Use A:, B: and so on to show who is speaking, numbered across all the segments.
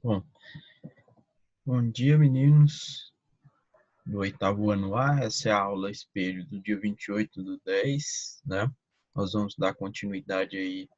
A: Bom, bom dia, meninos do oitavo ano A. Essa é a aula espelho do dia 28/10, né? Nós vamos dar continuidade aí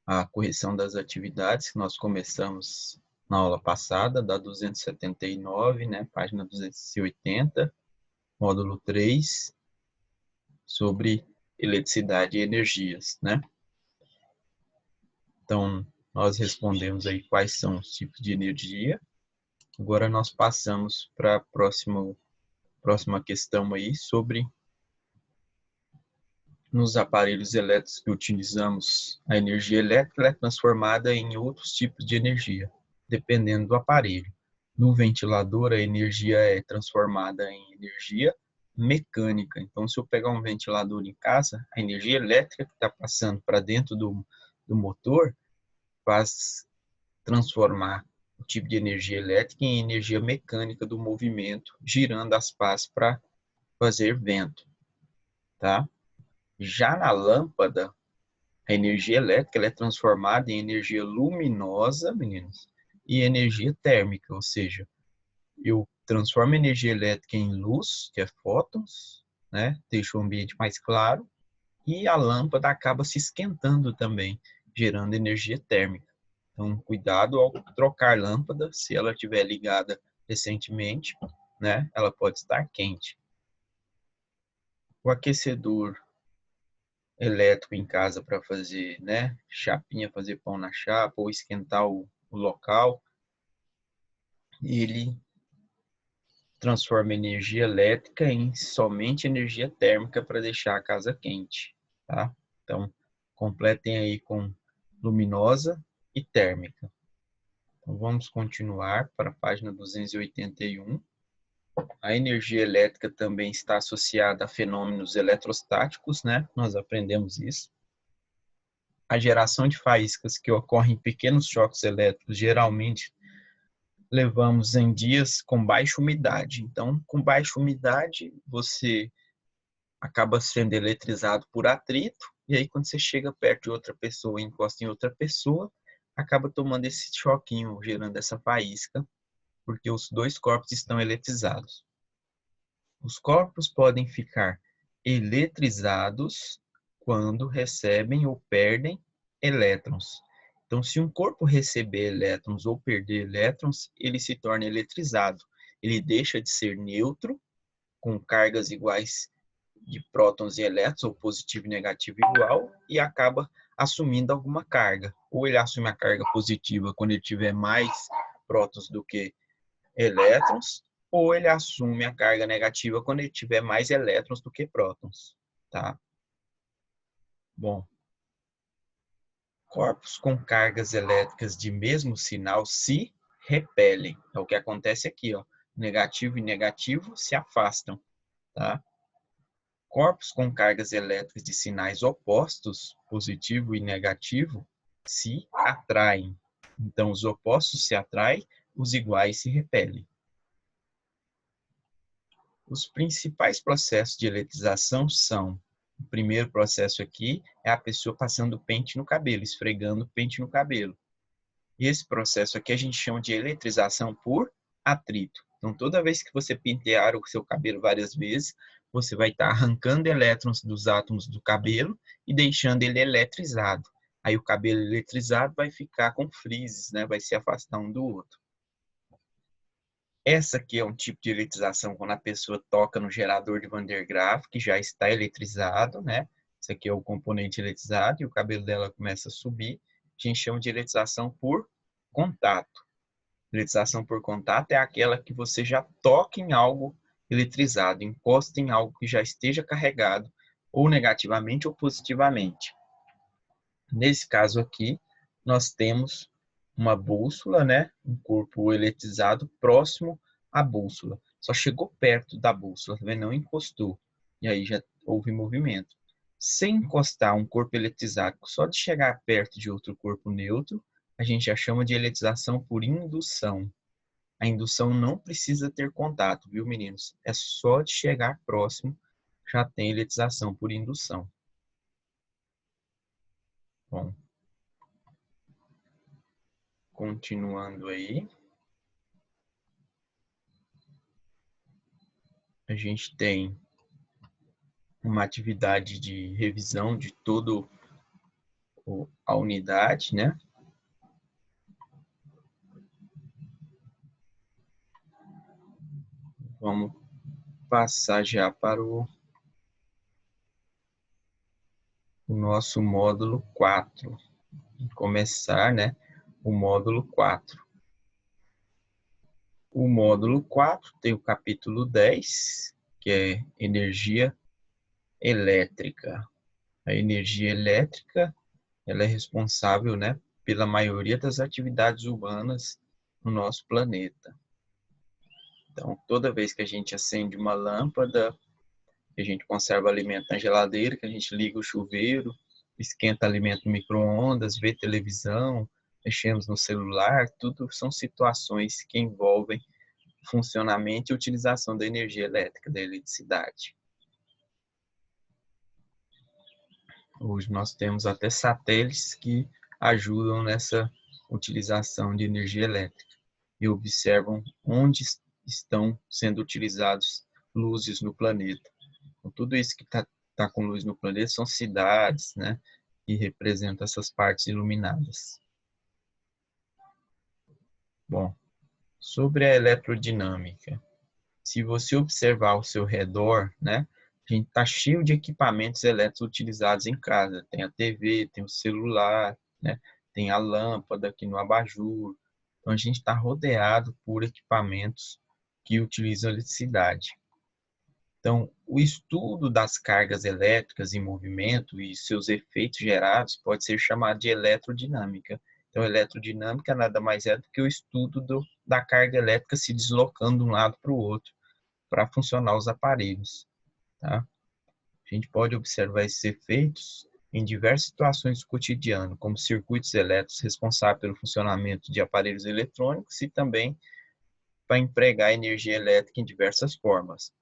A: à correção das atividades que nós começamos na aula passada, da 279, né? Página 280, módulo 3, sobre eletricidade e energias, né? Então, nós respondemos aí quais são os tipos de energia. Agora nós passamos para a próxima questão aí sobre nos aparelhos elétricos que utilizamos a energia elétrica é transformada em outros tipos de energia, dependendo do aparelho. No ventilador, a energia é transformada em energia mecânica. Então, se eu pegar um ventilador em casa, a energia elétrica que está passando para dentro do motor faz transformar o tipo de energia elétrica em energia mecânica do movimento, girando as pás para fazer vento, tá? Já na lâmpada, a energia elétrica ela é transformada em energia luminosa, meninos, e energia térmica, ou seja, eu transformo a energia elétrica em luz, que é fótons, né? Deixa o ambiente mais claro, e a lâmpada acaba se esquentando também, gerando energia térmica. Então, cuidado ao trocar lâmpada, se ela estiver ligada recentemente, né? Ela pode estar quente. O aquecedor elétrico em casa para fazer, né, chapinha, fazer pão na chapa ou esquentar o local, ele transforma energia elétrica em somente energia térmica para deixar a casa quente, tá? Então, completem aí com luminosa e térmica. Então, vamos continuar para a página 281. A energia elétrica também está associada a fenômenos eletrostáticos, né? Nós aprendemos isso. A geração de faíscas que ocorre em pequenos choques elétricos, geralmente levamos em dias com baixa umidade. Então, com baixa umidade, você acaba sendo eletrizado por atrito, e aí quando você chega perto de outra pessoa, encosta em outra pessoa, acaba tomando esse choquinho, gerando essa faísca, porque os dois corpos estão eletrizados. Os corpos podem ficar eletrizados quando recebem ou perdem elétrons. Então, se um corpo receber elétrons ou perder elétrons, ele se torna eletrizado. Ele deixa de ser neutro, com cargas iguais de prótons e elétrons, ou positivo e negativo igual, e acaba assumindo alguma carga. Ou ele assume a carga positiva quando ele tiver mais prótons do que elétrons, ou ele assume a carga negativa quando ele tiver mais elétrons do que prótons, tá? Bom, corpos com cargas elétricas de mesmo sinal se repelem. É o que acontece aqui, ó. Negativo e negativo se afastam, tá? Corpos com cargas elétricas de sinais opostos, positivo e negativo, se atraem. Então, os opostos se atraem, os iguais se repelem. Os principais processos de eletrização são: o primeiro processo aqui é a pessoa passando pente no cabelo, esfregando pente no cabelo. E esse processo aqui a gente chama de eletrização por atrito. Então, toda vez que você pentear o seu cabelo várias vezes, você vai estar arrancando elétrons dos átomos do cabelo e deixando ele eletrizado. Aí o cabelo eletrizado vai ficar com frises, né? Vai se afastar um do outro. Essa aqui é um tipo de eletrização quando a pessoa toca no gerador de Van der Graaf, que já está eletrizado, né? Esse aqui é o componente eletrizado e o cabelo dela começa a subir. A gente chama de eletrização por contato. Eletrização por contato é aquela que você já toca em algo eletrizado, encosta em algo que já esteja carregado, ou negativamente ou positivamente. Nesse caso aqui, nós temos uma bússola, né? Um corpo eletrizado próximo à bússola. Só chegou perto da bússola, tá vendo? Não encostou. E aí já houve movimento. Sem encostar um corpo eletrizado, só de chegar perto de outro corpo neutro, a gente já chama de eletrização por indução. A indução não precisa ter contato, viu, meninos? É só de chegar próximo, já tem eletrização por indução. Bom, continuando aí, a gente tem uma atividade de revisão de toda a unidade, né? Vamos passar já para o nosso módulo 4. Começar, né, o módulo 4. O módulo 4 tem o capítulo 10, que é energia elétrica. A energia elétrica, ela é responsável, né, pela maioria das atividades humanas no nosso planeta. Então, toda vez que a gente acende uma lâmpada, que a gente conserva alimento na geladeira, que a gente liga o chuveiro, esquenta alimento no micro-ondas, vê televisão, mexemos no celular, tudo são situações que envolvem funcionamento e utilização da energia elétrica, da eletricidade. Hoje nós temos até satélites que ajudam nessa utilização de energia elétrica e observam onde estão sendo utilizados luzes no planeta. Então, tudo isso que tá com luz no planeta são cidades, né, que representam essas partes iluminadas. Bom, sobre a eletrodinâmica, se você observar ao seu redor, né, a gente está cheio de equipamentos elétricos utilizados em casa. Tem a TV, tem o celular, né, tem a lâmpada aqui no abajur. Então, a gente está rodeado por equipamentos que utilizam eletricidade. Então, o estudo das cargas elétricas em movimento e seus efeitos gerados pode ser chamado de eletrodinâmica. Então, eletrodinâmica nada mais é do que o estudo da carga elétrica se deslocando de um lado para o outro para funcionar os aparelhos. Tá? A gente pode observar esses efeitos em diversas situações do cotidiano, como circuitos elétricos responsáveis pelo funcionamento de aparelhos eletrônicos e também para empregar energia elétrica em diversas formas.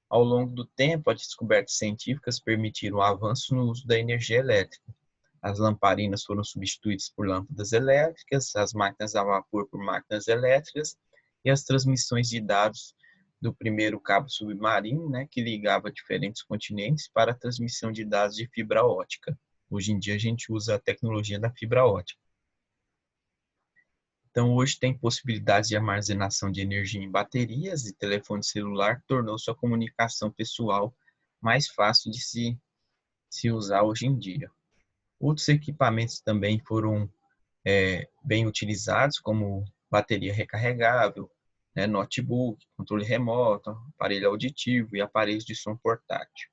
A: Ao longo do tempo, as descobertas científicas permitiram o avanço no uso da energia elétrica. As lamparinas foram substituídas por lâmpadas elétricas, as máquinas a vapor por máquinas elétricas e as transmissões de dados do primeiro cabo submarino, né, que ligava diferentes continentes para a transmissão de dados de fibra ótica. Hoje em dia a gente usa a tecnologia da fibra ótica. Então, hoje tem possibilidades de armazenação de energia em baterias e telefone celular, tornou sua comunicação pessoal mais fácil de se usar hoje em dia. Outros equipamentos também foram bem utilizados, como bateria recarregável, né, notebook, controle remoto, aparelho auditivo e aparelhos de som portátil.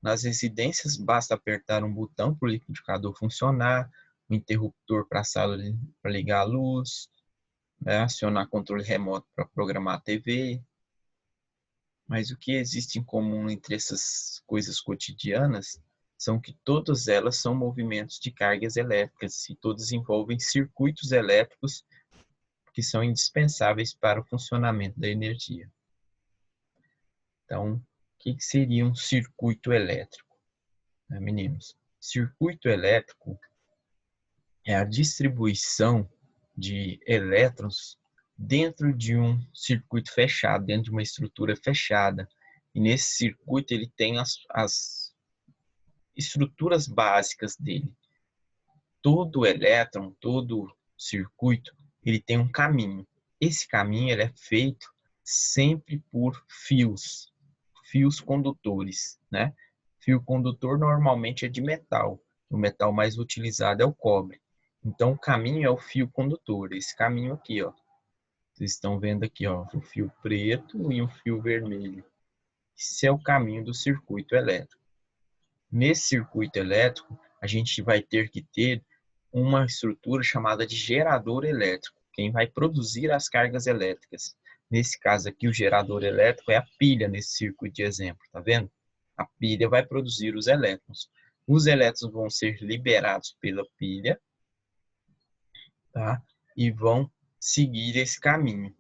A: Nas residências, basta apertar um botão para o liquidificador funcionar, um interruptor para a sala para ligar a luz, né, acionar controle remoto para programar a TV. Mas o que existe em comum entre essas coisas cotidianas são que todas elas são movimentos de cargas elétricas e todas envolvem circuitos elétricos que são indispensáveis para o funcionamento da energia. Então, o que seria um circuito elétrico, né, meninos? Circuito elétrico é a distribuição de elétrons dentro de um circuito fechado, dentro de uma estrutura fechada. E nesse circuito ele tem as estruturas básicas dele. Todo elétron, todo circuito, ele tem um caminho. Esse caminho ele é feito sempre por fios condutores, né? Fio condutor normalmente é de metal. O metal mais utilizado é o cobre. Então, o caminho é o fio condutor. Esse caminho aqui, ó. Vocês estão vendo aqui, ó, o fio preto e um fio vermelho. Esse é o caminho do circuito elétrico. Nesse circuito elétrico, a gente vai ter que ter uma estrutura chamada de gerador elétrico, quem vai produzir as cargas elétricas. Nesse caso aqui, o gerador elétrico é a pilha nesse circuito de exemplo, tá vendo? A pilha vai produzir os elétrons. Os elétrons vão ser liberados pela pilha, tá? E vão seguir esse caminho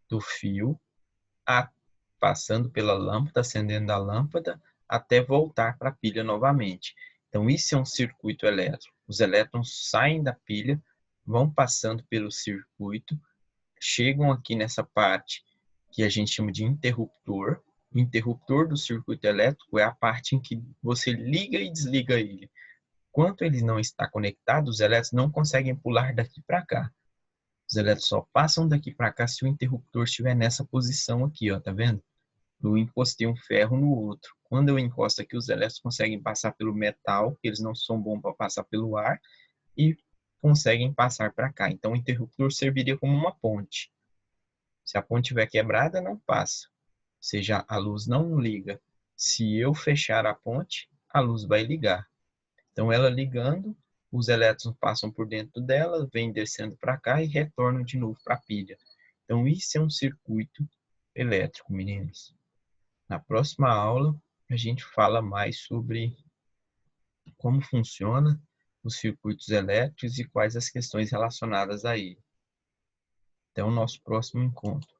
A: do fio, passando pela lâmpada, acendendo a lâmpada, até voltar para a pilha novamente. Então, isso é um circuito elétrico. Os elétrons saem da pilha, vão passando pelo circuito, chegam aqui nessa parte que a gente chama de interruptor. O interruptor do circuito elétrico é a parte em que você liga e desliga ele. Enquanto ele não está conectado, os elétrons não conseguem pular daqui para cá. Os elétrons só passam daqui para cá se o interruptor estiver nessa posição aqui, ó, tá vendo? Eu encostei um ferro no outro. Quando eu encosto aqui, os elétrons conseguem passar pelo metal, eles não são bons para passar pelo ar, e conseguem passar para cá. Então, o interruptor serviria como uma ponte. Se a ponte estiver quebrada, não passa. Ou seja, a luz não liga. Se eu fechar a ponte, a luz vai ligar. Então, ela ligando, os elétrons passam por dentro dela, vêm descendo para cá e retornam de novo para a pilha. Então, isso é um circuito elétrico, meninos. Na próxima aula, a gente fala mais sobre como funciona os circuitos elétricos e quais as questões relacionadas a ele. Até o nosso próximo encontro.